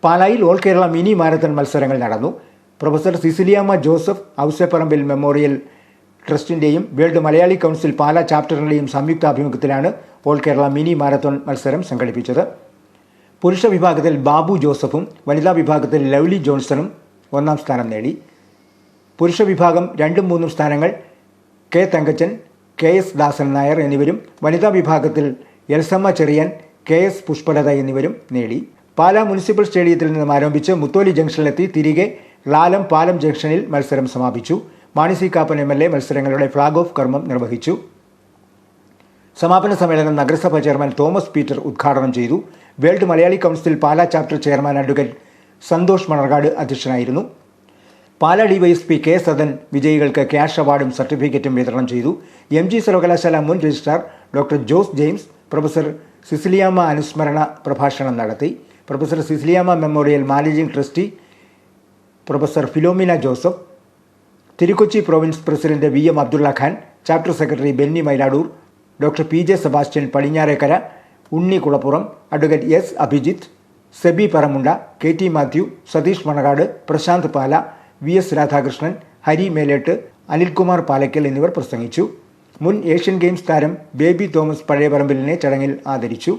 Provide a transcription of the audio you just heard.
പാലായിൽ all Kerala mini marathon മത്സരങ്ങൾ നടന്നു. പ്രൊഫസർ സിസിലിയാമ്മ ജോസഫ് ഔസേപ്പറമ്പിൽ മെമ്മോറിയൽ ട്രസ്റ്റിൻ്റെയും വേൾഡ് മലയാളി കൗൺസിൽ പാലാ ചാപ്റ്ററിൻ്റെയും സംയുക്താഭിമുഖ്യത്തിലാണ് ഓൾ കേരള മിനി മാരത്തോൺ മത്സരം സംഘടിപ്പിച്ചത്. പുരുഷ വിഭാഗത്തിൽ ബാബു ജോസഫും വനിതാ വിഭാഗത്തിൽ ലവ്ലി ജോൺസണും ഒന്നാം സ്ഥാനം നേടി. പുരുഷ വിഭാഗം 2ഉം 3ഉം സ്ഥാനങ്ങൾ കെ തങ്കച്ചൻ, കെ എസ് ദാസൻ നായർ എന്നിവരും വനിതാ വിഭാഗത്തിൽ എൽസമ്മ ചെറിയാൻ, കെ എസ് പുഷ്പലത എന്നിവരും നേടി. പാലാ മുനിസിപ്പൽ സ്റ്റേഡിയത്തിൽ നിന്നും ആരംഭിച്ച് മുത്തോലി ജംഗ്ഷനിലെത്തി തിരികെ ലാലം പാലം ജംഗ്ഷനിൽ മത്സരം സമാപിച്ചു. മാണി സി കാപ്പൻ MLA മത്സരങ്ങളുടെ ഫ്ളാഗ് ഓഫ് കർമ്മം നിർവഹിച്ചു. സമാപന സമ്മേളനം നഗരസഭാ ചെയർമാൻ തോമസ് പീറ്റർ ഉദ്ഘാടനം ചെയ്തു. World Malayali council Pala chapter chairman advocate Santhosh Manarcad അധ്യക്ഷനായിരുന്നു. പാലാ DYSP കെ സദൻ വിജയികൾക്ക് ക്യാഷ് അവാർഡും സർട്ടിഫിക്കറ്റും വിതരണം ചെയ്തു. MG സർവകലാശാല മുൻ registrar doctor Jose James professor Cicilyamma അനുസ്മരണ പ്രഭാഷണം നടത്തി. Professor Cicilyamma memorial managing trustee professor Philomina Joseph, Thirukochi province president VM Abdulla Khan, chapter secretary Benny Mayladoor, doctor PJ Sebastian Padinjarekkara, Unni Kulappuram, advocate S Abhijith, Seby Paramunda, KT Mathew, Satheesh Manakad, Prashanth Pala, VS Radhakrishnan, Hari Meletu, Anilkumar Palakkal എന്നിവർ പ്രസംഗിച്ചു. മുൻ ഏഷ്യൻ ഗെയിംസ് താരം ബേബി തോമസ് പഴയപറമ്പിലിനെ ചടങ്ങിൽ ആദരിച്ചു.